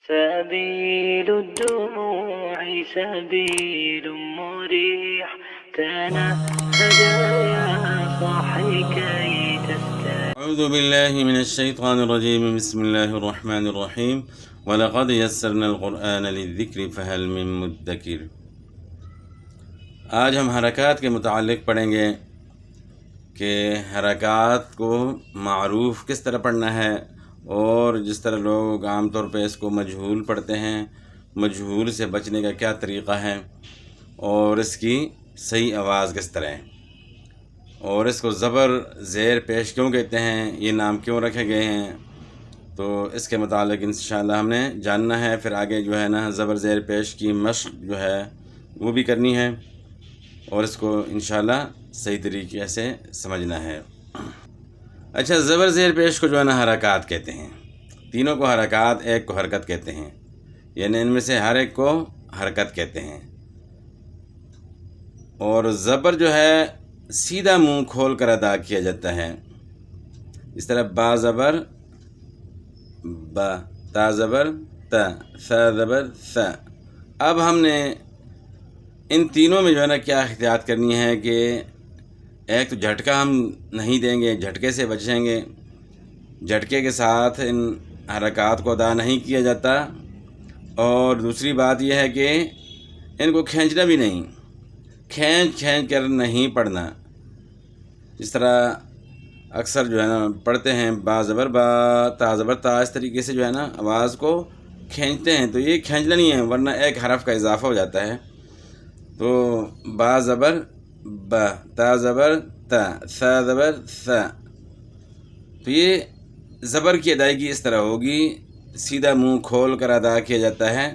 سبيل الدموع سبيل مريح تنهد يا صاحي كي تستريح. أعوذ بالله من الشيطان الرجيم. بسم الله الرحمن الرحيم. وَلَقَدْ يَسَّرْنَا الْقُرْآنَ لِلذِّكْرِ فَهَلْ مِن مُدَّكِرٍ۔ آج ہم حرکات کے متعلق پڑھیں گے کہ حرکات کو معروف کس طرح پڑھنا ہے، اور جس طرح لوگ عام طور پہ اس کو مجہول پڑھتے ہیں، مجہول سے بچنے کا کیا طریقہ ہے، اور اس کی صحیح آواز کس طرح ہے، اور اس کو زبر زیر پیش کیوں کہتے ہیں، یہ نام کیوں رکھے گئے ہیں، تو اس کے متعلق انشاءاللہ ہم نے جاننا ہے۔ پھر آگے جو ہے نا زبر زیر پیش کی مشق جو ہے وہ بھی کرنی ہے، اور اس کو انشاءاللہ صحیح طریقے سے سمجھنا ہے۔ اچھا، زبر زیر پیش کو جو ہے نا حرکات کہتے ہیں، تینوں کو حرکات، ایک کو حرکت کہتے ہیں، یعنی ان میں سے ہر ایک کو حرکت کہتے ہیں۔ اور زبر جو ہے سیدھا منہ کھول کر ادا کیا جاتا ہے، اس طرح با زبر با، تا زبر تا، ثا زبر ثا۔ اب ہم نے ان تینوں میں جو ہے نا کیا احتیاط کرنی ہے کہ ایک تو جھٹکا ہم نہیں دیں گے، جھٹکے سے بچیں گے، جھٹکے کے ساتھ ان حرکات کو ادا نہیں کیا جاتا، اور دوسری بات یہ ہے کہ ان کو کھینچنا بھی نہیں، کھینچ کر نہیں پڑھنا، جس طرح اکثر جو ہے نا پڑھتے ہیں با زبر با، تا زبر تا، اس طریقے سے جو ہے نا آواز کو کھینچتے ہیں، تو یہ کھینچنا نہیں ہے، ورنہ ایک حرف کا اضافہ ہو جاتا ہے۔ تو با زبر با، تا زبر تا، ثا زبر ثا، تو یہ زبر کی ادائیگی اس طرح ہوگی، سیدھا منہ کھول کر ادا کیا جاتا ہے،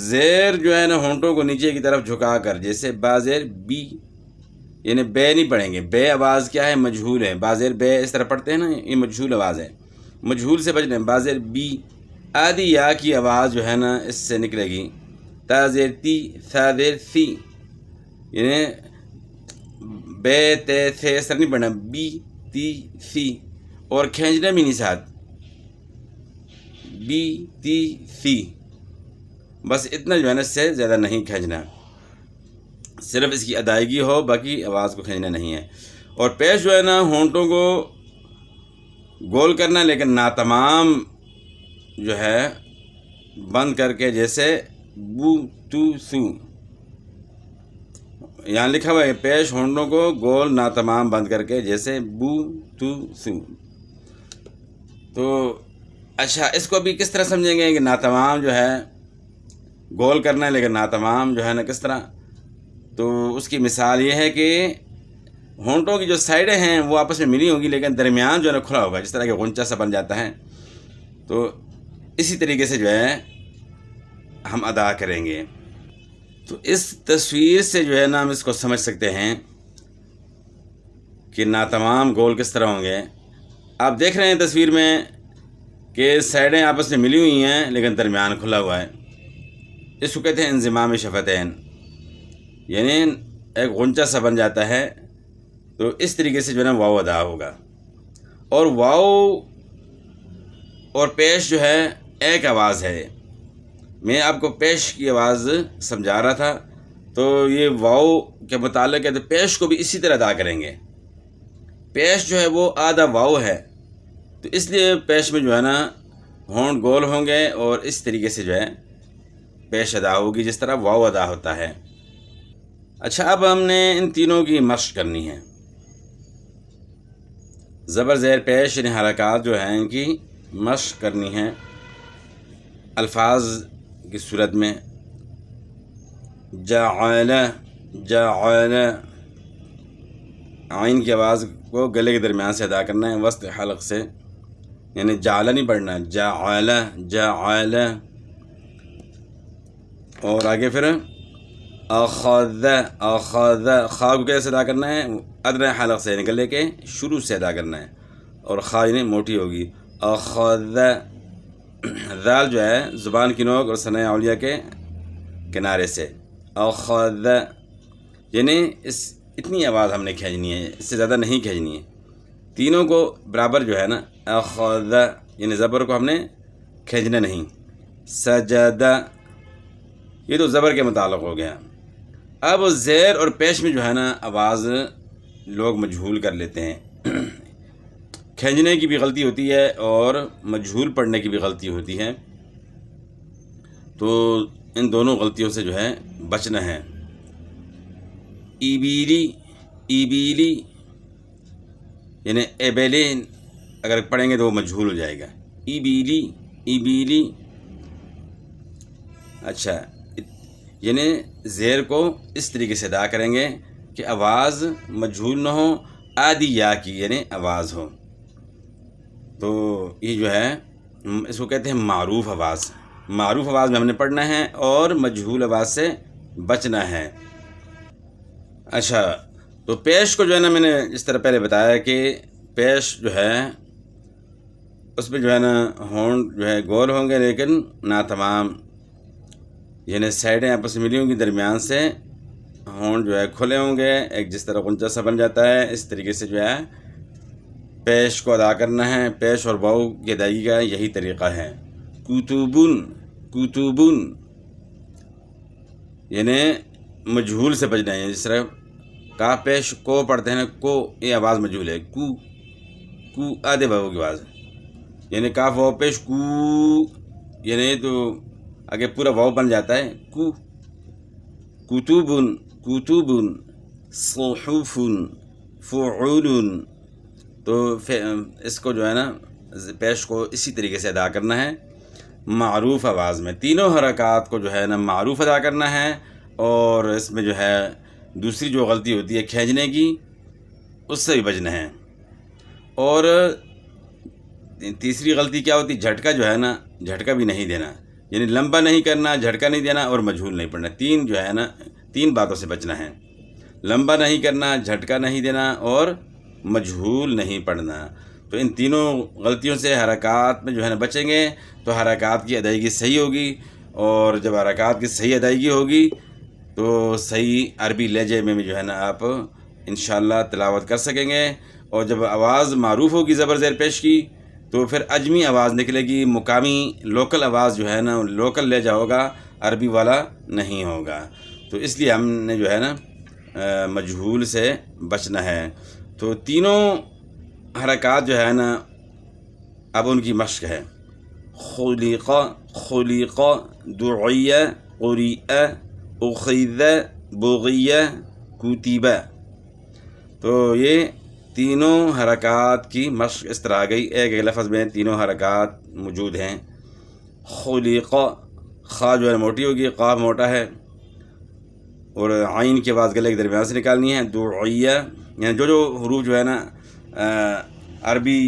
زیر جو ہے نا ہونٹوں کو نیچے کی طرف جھکا کر، جیسے با زیر بی، یعنی بے نہیں پڑھیں گے، بے آواز کیا ہے، مجہول ہے، با زیر بے اس طرح پڑھتے ہیں نا، یہ مجہول آواز ہے، مجہول سے بچنا ہے۔ با زیر بی، آدھی یا کی آواز جو ہے نا اس سے نکلے گی، تا زیر تی، ثا زیر ثی، یعنی بے تے تھے اس طرح نہیں پڑھنا، بی تی سی، اور کھینچنا بھی نہیں ساتھ، بی تی سی، بس اتنا جو ہے نا اس سے زیادہ نہیں کھینچنا، صرف اس کی ادائیگی ہو، باقی آواز کو کھینچنا نہیں ہے۔ اور پیش جو ہے نا ہونٹوں کو گول کرنا، لیکن ناتمام جو ہے بند کر کے، جیسے بو تو سو، یہاں لکھا ہوا ہے پیش ہونٹوں کو گول ناتمام بند کر کے، جیسے بو تو سو۔ تو اچھا، اس کو بھی کس طرح سمجھیں گے کہ ناتمام جو ہے گول کرنا ہے، لیکن ناتمام جو ہے نا کس طرح، تو اس کی مثال یہ ہے کہ ہونٹوں کی جو سائڈیں ہیں وہ آپس میں ملی ہوں گی، لیکن درمیان جو ہے نا کھلا ہوگا، جس طرح کہ غنچہ سا بن جاتا ہے، تو اسی طریقے سے جو ہے ہم ادا کریں گے۔ تو اس تصویر سے جو ہے نا ہم اس کو سمجھ سکتے ہیں کہ ناتمام گول کس طرح ہوں گے۔ آپ دیکھ رہے ہیں تصویر میں کہ سائڈیں آپس میں ملی ہوئی ہیں، لیکن درمیان کھلا ہوا ہے، اس کو کہتے ہیں انضمام شفتین، یعنی ایک غنچہ سا بن جاتا ہے، تو اس طریقے سے جو ہے نا واو ادا ہوگا۔ اور واو اور پیش جو ہے ایک آواز ہے، میں آپ کو پیش کی آواز سمجھا رہا تھا، تو یہ واو کے متعلق ہے، تو پیش کو بھی اسی طرح ادا کریں گے۔ پیش جو ہے وہ آدھا واو ہے، تو اس لیے پیش میں جو ہے نا ہونٹ گول ہوں گے، اور اس طریقے سے جو ہے پیش ادا ہوگی، جس طرح واو ادا ہوتا ہے۔ اچھا، اب ہم نے ان تینوں کی مشق کرنی ہے، زبر زیر پیش یعنی حرکات جو ہیں ان کی مشق کرنی ہے الفاظ کی صورت میں۔ جعل، جعل، عین کی آواز کو گلے کے درمیان سے ادا کرنا ہے، وسط حلق سے، یعنی جعل نہیں پڑھنا، جعل، جعل۔ اور آگے پھر اخذ، اخذ، خا کو کیسے ادا کرنا ہے، ادنی حلق سے، یعنی گلے کے شروع سے ادا کرنا ہے، اور خا یعنی موٹی ہوگی، اخذ۔ ذال جو ہے زبان کی نوک اور ثناء علیہ کے کنارے سے، اخذ، یعنی اتنی آواز ہم نے کھینچنی ہے، اس سے زیادہ نہیں کھینچنی ہے، تینوں کو برابر جو ہے نا، اخذ، یعنی زبر کو ہم نے کھینچنا نہیں، سجدہ، یہ تو زبر کے متعلق ہو گیا۔ اب زیر اور پیش میں جو ہے نا آواز لوگ مجہول کر لیتے ہیں، کھینچنے کی بھی غلطی ہوتی ہے اور مجہول پڑھنے کی بھی غلطی ہوتی ہے، تو ان دونوں غلطیوں سے جو ہے بچنا ہے۔ ایبیلی، ایبیلی یعنی ایبیلین اگر پڑھیں گے تو وہ مجہول ہو جائے گا، ایبیلی، ایبیلی۔ اچھا، یعنی زیر کو اس طریقے سے ادا کریں گے کہ آواز مجہول نہ ہو، آدھی یا کی یعنی آواز ہو، تو یہ جو ہے اس کو کہتے ہیں معروف آواز۔ معروف آواز میں ہم نے پڑھنا ہے اور مجہول آواز سے بچنا ہے۔ اچھا، تو پیش کو جو ہے نا میں نے اس طرح پہلے بتایا کہ پیش جو ہے اس میں جو ہے نا ہونٹ جو ہے گول ہوں گے لیکن ناتمام، یعنی سائڈیں آپس میں ملی ہوں گی، درمیان سے ہونٹ جو ہے کھلے ہوں گے، ایک جس طرح غنچہ سا بن جاتا ہے، اس طریقے سے جو ہے پیش کو ادا کرنا ہے۔ پیش اور واو کی ادائیگی کا یہی طریقہ ہے۔ کتبن، کتبن یعنی مجہول سے بچنا ہے، جس طرح کا پیش کو پڑھتے ہیں نا، کو یہ آواز مجہول ہے، کو، کو آدھے واو کی آواز، یعنی کاف واو پیش کو، یعنی تو آگے پورا واو بن جاتا ہے، کو۔ کتبن، کتبن، صحف، فعول، تو اس کو جو ہے نا پیش کو اسی طریقے سے ادا کرنا ہے معروف آواز میں۔ تینوں حرکات کو جو ہے نا معروف ادا کرنا ہے، اور اس میں جو ہے دوسری جو غلطی ہوتی ہے کھینچنے کی، اس سے بھی بچنا ہے۔ اور تیسری غلطی کیا ہوتی ہے؟ جھٹکا جو ہے نا، جھٹکا بھی نہیں دینا، یعنی لمبا نہیں کرنا، جھٹکا نہیں دینا اور مجہول نہیں پڑھنا۔ تین جو ہے نا، تین باتوں سے بچنا ہے، لمبا نہیں کرنا، جھٹکا نہیں دینا اور مجہول نہیں پڑھنا۔ تو ان تینوں غلطیوں سے حرکات میں جو ہے نا بچیں گے تو حرکات کی ادائیگی صحیح ہوگی، اور جب حرکات کی صحیح ادائیگی ہوگی تو صحیح عربی لہجے میں بھی جو ہے نا آپ انشاءاللہ تلاوت کر سکیں گے۔ اور جب آواز معروف ہوگی زبر زیر پیش کی تو پھر عجمی آواز نکلے گی، مقامی لوکل آواز جو ہے نا لوکل لہجہ ہوگا، عربی والا نہیں ہوگا۔ تو اس لیے ہم نے جو ہے نا مجہول سے بچنا ہے۔ تو تینوں حرکات جو ہے نا اب ان کی مشق ہے۔ خلق، خلق، دعی، قریء، اخذ، بغی، کتب۔ تو یہ تینوں حرکات کی مشق اس طرح آ گئی، ایک ایک لفظ میں تینوں حرکات موجود ہیں۔ خلق، خا جو ہے موٹی ہوگی، قاف موٹا ہے، اور عین کی آواز گلے کے درمیان سے نکالنی ہے۔ دعی یعنی جو حروف جو ہے نا عربی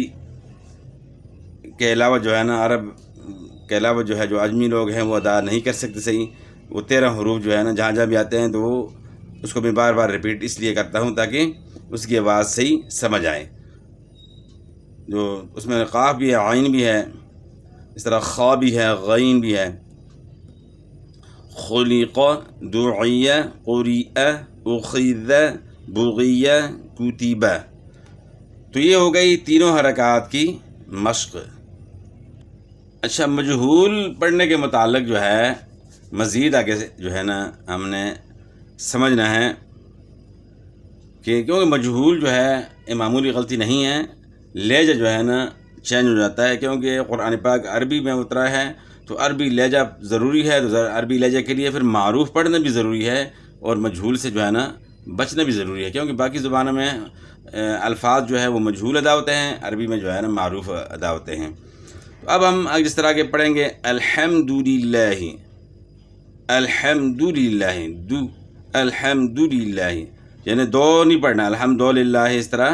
کے علاوہ جو ہے نا، عرب کے علاوہ جو ہے جو عجمی لوگ ہیں وہ ادا نہیں کر سکتے صحیح، وہ 13 حروف جو ہے نا جہاں جہاں بھی آتے ہیں تو وہ اس کو میں بار بار ریپیٹ اس لیے کرتا ہوں تاکہ اس کی آواز صحیح سمجھ آئے۔ جو اس میں قاف بھی ہے، عین بھی ہے، اس طرح خا بھی ہے، غین بھی ہے۔ خلق، دعی، قریء، اخذ، بغی، کتب۔ تو یہ ہو گئی تینوں حرکات کی مشق۔ اچھا، مجہول پڑھنے کے متعلق جو ہے مزید آگے جو ہے نا ہم نے سمجھنا ہے کہ کیونکہ مجہول جو ہے یہ معمولی غلطی نہیں ہے، لہجہ جو ہے نا چینج ہو جاتا ہے، کیونکہ قرآن پاک عربی میں اترا ہے تو عربی لہجہ ضروری ہے، تو عربی لہجہ کے لیے پھر معروف پڑھنا بھی ضروری ہے اور مجہول سے جو ہے نا بچنا بھی ضروری ہے، کیونکہ باقی زبانوں میں الفاظ جو ہے وہ مجہول ادا ہوتے ہیں، عربی میں جو ہے نا معروف ادا ہوتے ہیں۔ تو اب ہم جس طرح کے پڑھیں گے الحمدللہ، الحمدللہ، دو الحمدللہ، یعنی دو نہیں پڑھنا، الحمدللہ اس طرح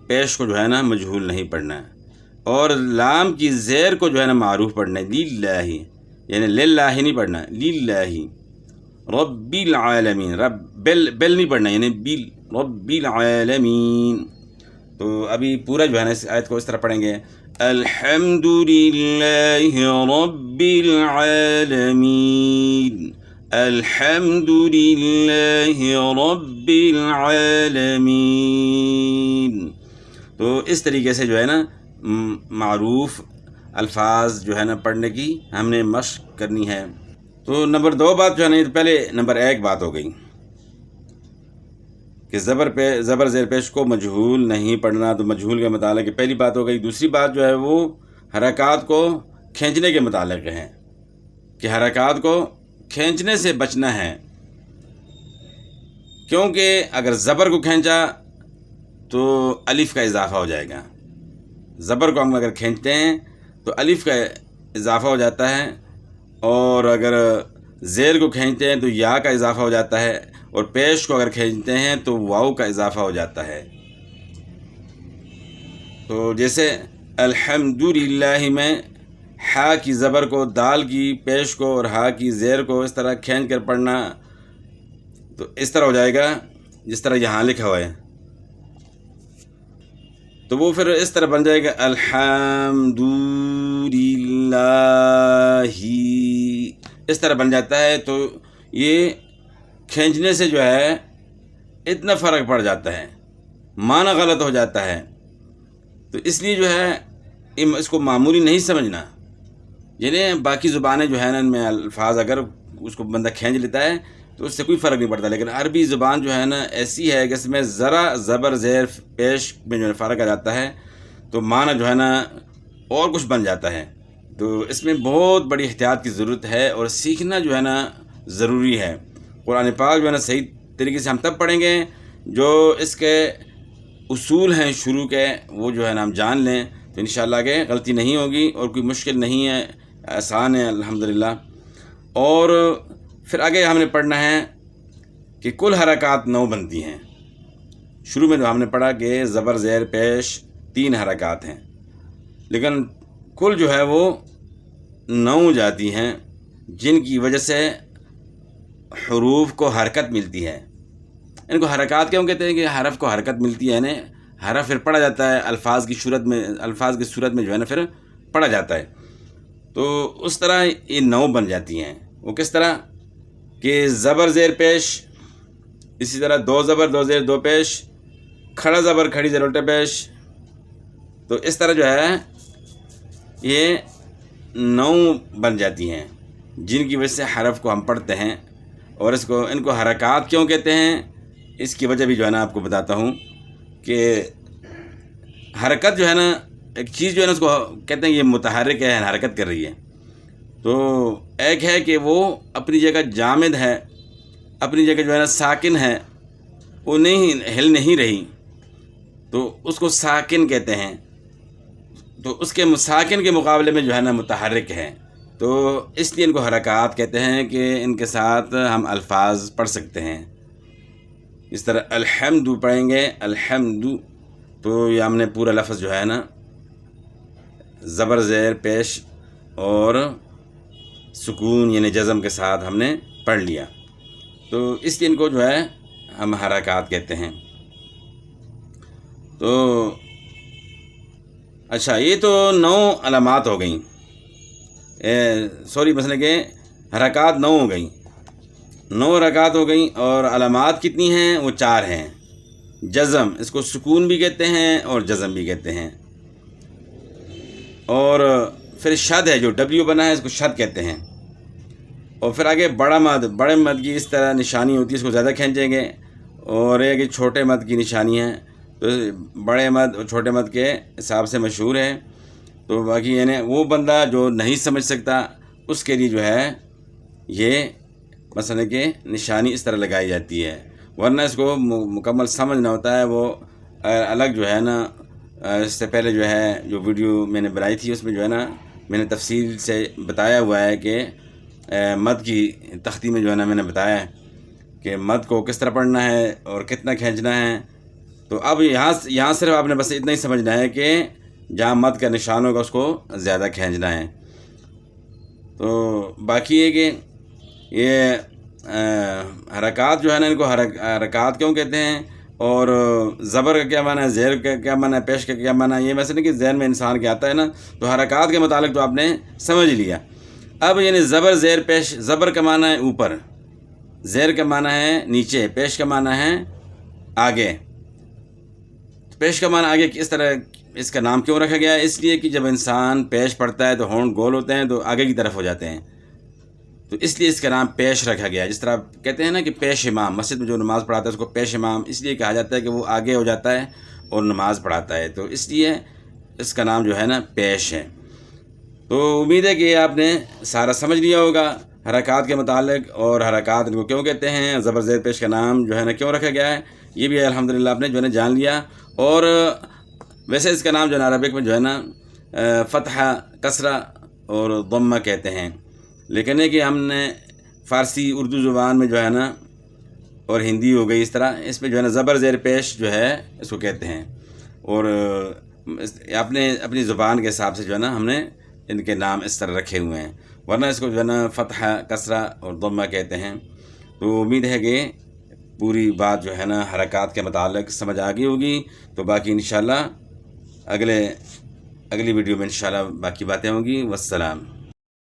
پیش کو جو ہے نا مجہول نہیں پڑھنا ہے، اور لام کی زیر کو جو ہے نا معروف پڑھنا ہے، للہ یعنی للہ نہیں پڑھنا، للہ رب العالمین، رب بل نہیں پڑھنا یعنی بل رب العالمین۔ تو ابھی پورا جو ہے نا اس آیت کو اس طرح پڑھیں گے، الحمد للہ رب العالمین، الحمد للہ رب العالمین۔ تو اس طریقے سے جو ہے نا معروف الفاظ جو ہے نا پڑھنے کی ہم نے مشق کرنی ہے۔ تو نمبر 2 بات جو ہے نا، پہلے نمبر 1 بات ہو گئی کہ زبر زیر پیش کو مجہول نہیں پڑھنا، تو مجہول کے متعلق پہلی بات ہو گئی۔ دوسری بات جو ہے وہ حرکات کو کھینچنے کے متعلق ہے کہ حرکات کو کھینچنے سے بچنا ہے، کیونکہ اگر زبر کو کھینچا تو الف کا اضافہ ہو جائے گا۔ زبر کو ہم اگر کھینچتے ہیں تو الف کا اضافہ ہو جاتا ہے، اور اگر زیر کو کھینچتے ہیں تو یا کا اضافہ ہو جاتا ہے، اور پیش کو اگر کھینچتے ہیں تو واو کا اضافہ ہو جاتا ہے۔ تو جیسے الحمدللہ میں ہا کی زبر کو، دال کی پیش کو اور ہا کی زیر کو اس طرح کھینچ کر پڑھنا، تو اس طرح ہو جائے گا جس طرح یہاں لکھا ہوا ہے، تو وہ پھر اس طرح بن جائے گا الحمدللہ، اس طرح بن جاتا ہے۔ تو یہ کھینچنے سے جو ہے اتنا فرق پڑ جاتا ہے، معنی غلط ہو جاتا ہے۔ تو اس لیے جو ہے اس کو معمولی نہیں سمجھنا، یعنی باقی زبانیں جو ہے نا ان میں الفاظ اگر اس کو بندہ کھینچ لیتا ہے تو اس سے کوئی فرق نہیں پڑتا، لیکن عربی زبان جو ہے نا ایسی ہے کہ اس میں ذرا زبر زیر پیش میں جو ہے فرق آ جاتا ہے تو معنی جو ہے نا اور کچھ بن جاتا ہے۔ تو اس میں بہت بڑی احتیاط کی ضرورت ہے، اور سیکھنا جو ہے نا ضروری ہے۔ قرآن پاک جو ہے نا صحیح طریقے سے ہم تب پڑھیں گے جو اس کے اصول ہیں شروع کے، وہ جو ہے نا ہم جان لیں، تو انشاءاللہ کہ غلطی نہیں ہوگی اور کوئی مشکل نہیں ہے، آسان ہے الحمدللہ۔ اور پھر آگے ہم نے پڑھنا ہے کہ کل حرکات 9 بنتی ہیں۔ شروع میں جو ہم نے پڑھا کہ زبر زیر پیش 3 حرکات ہیں، لیکن کل جو ہے وہ 9 جاتی ہیں، جن کی وجہ سے حروف کو حرکت ملتی ہے۔ ان کو حرکات کیوں کہتے ہیں؟ کہ حرف کو حرکت ملتی ہے، یعنی حرف پھر پڑھا جاتا ہے الفاظ کی صورت میں جو ہے نا پھر پڑھا جاتا ہے۔ تو اس طرح یہ 9 بن جاتی ہیں۔ وہ کس طرح کہ زبر زیر پیش، اسی طرح 2 زبر 2 زیر 2 پیش، کھڑا زبر کھڑی زیر الٹا پیش، تو اس طرح جو ہے یہ 9 بن جاتی ہیں، جن کی وجہ سے حرف کو ہم پڑھتے ہیں۔ اور ان کو حرکات کیوں کہتے ہیں، اس کی وجہ بھی جو ہے نا آپ کو بتاتا ہوں کہ حرکت جو ہے نا ایک چیز جو ہے نا اس کو کہتے ہیں یہ متحرک ہے، حرکت کر رہی ہے۔ تو ایک ہے کہ وہ اپنی جگہ جامد ہے، اپنی جگہ جو ہے نا ساکن ہے، وہ ہل نہیں رہی، تو اس کو ساکن کہتے ہیں۔ تو اس کے ساکن کے مقابلے میں جو ہے نا متحرک ہے، تو اس لیے ان کو حرکات کہتے ہیں کہ ان کے ساتھ ہم الفاظ پڑھ سکتے ہیں۔ اس طرح الحمد پڑھیں گے، الحمد، تو یہ ہم نے پورا لفظ جو ہے نا زبر زیر پیش اور سکون یعنی جزم کے ساتھ ہم نے پڑھ لیا، تو اس لیے ان کو جو ہے ہم حرکات کہتے ہیں۔ تو اچھا، یہ تو 9 علامات ہو گئیں، مثلا کہ حرکات 9 ہو گئیں، 9 حرکات ہو گئیں، اور علامات کتنی ہیں؟ وہ 4 ہیں۔ جزم، اس کو سکون بھی کہتے ہیں اور جزم بھی کہتے ہیں، اور پھر شد ہے جو ڈبلیو بنا ہے، اس کو شد کہتے ہیں۔ اور پھر آگے بڑا مد، بڑے مد کی اس طرح نشانی ہوتی ہے، اس کو زیادہ کھینچیں گے، اور ایک چھوٹے مد کی نشانی ہے، تو بڑے مد اور چھوٹے مد کے حساب سے مشہور ہے۔ تو باقی یعنی وہ بندہ جو نہیں سمجھ سکتا اس کے لیے جو ہے یہ مثلا کہ نشانی اس طرح لگائی جاتی ہے، ورنہ اس کو مکمل سمجھنا ہوتا ہے۔ وہ الگ جو ہے نا اس سے پہلے جو ہے جو ویڈیو میں نے بنائی تھی اس میں جو ہے نا میں نے تفصیل سے بتایا ہوا ہے کہ مد کی تختی میں جو ہے نا میں نے بتایا ہے کہ مد کو کس طرح پڑھنا ہے اور کتنا کھینچنا ہے۔ تو اب یہاں صرف آپ نے بس اتنا ہی سمجھنا ہے کہ جہاں مد کا نشان ہوگا اس کو زیادہ کھینچنا ہے۔ تو باقی ہے کہ یہ حرکات جو ہے نا ان کو حرکات کیوں کہتے ہیں، اور زبر کا کیا معنی ہے، زیر کا کیا معنی ہے، پیش کا کیا معنی ہے، یہ ویسے نہیں کہ ذہن میں انسان کے آتا ہے نا، تو حرکات کے متعلق تو آپ نے سمجھ لیا۔ اب یعنی زبر زیر پیش، زبر کا معنی ہے اوپر، زیر کا معنی ہے نیچے، پیش کا معنی ہے آگے۔ پیش کا معنی آگے کس طرح اس کا نام کیوں رکھا گیا ہے؟ اس لیے کہ جب انسان پیش پڑتا ہے تو ہونٹ گول ہوتے ہیں تو آگے کی طرف ہو جاتے ہیں، تو اس لیے اس کا نام پیش رکھا گیا ہے۔ جس طرح کہتے ہیں نا کہ پیش امام، مسجد میں جو نماز پڑھاتا ہے اس کو پیش امام اس لیے کہا جاتا ہے کہ وہ آگے ہو جاتا ہے اور نماز پڑھاتا ہے، تو اس لیے اس کا نام جو ہے نا پیش ہے۔ تو امید ہے کہ آپ نے سارا سمجھ لیا ہوگا حرکات کے متعلق، اور حرکات ان کو کیوں کہتے ہیں، زبر زیر پیش کا نام جو ہے نا کیوں رکھا گیا ہے، یہ بھی الحمدللہ آپ نے جو ہے نا جان لیا۔ اور ویسے اس کا نام جو ہے نا عربک میں جو ہے نا فتحہ، کسرہ اور ضمہ کہتے ہیں، لیکن ہے کہ ہم نے فارسی اردو زبان میں جو ہے نا اور ہندی ہو گئی اس طرح، اس میں جو ہے نا زبر زیر پیش جو ہے اس کو کہتے ہیں، اور آپ نے اپنی زبان کے حساب سے جو ہے نا ہم نے ان کے نام اس طرح رکھے ہوئے ہیں، ورنہ اس کو جو ہے نا فتحہ، کسرہ اور ضمہ کہتے ہیں۔ تو امید ہے کہ پوری بات جو ہے نا حرکات کے متعلق سمجھ آ گئی ہوگی، تو باقی انشاءاللہ اگلی ویڈیو میں انشاءاللہ باقی باتیں ہوں گی۔ والسلام۔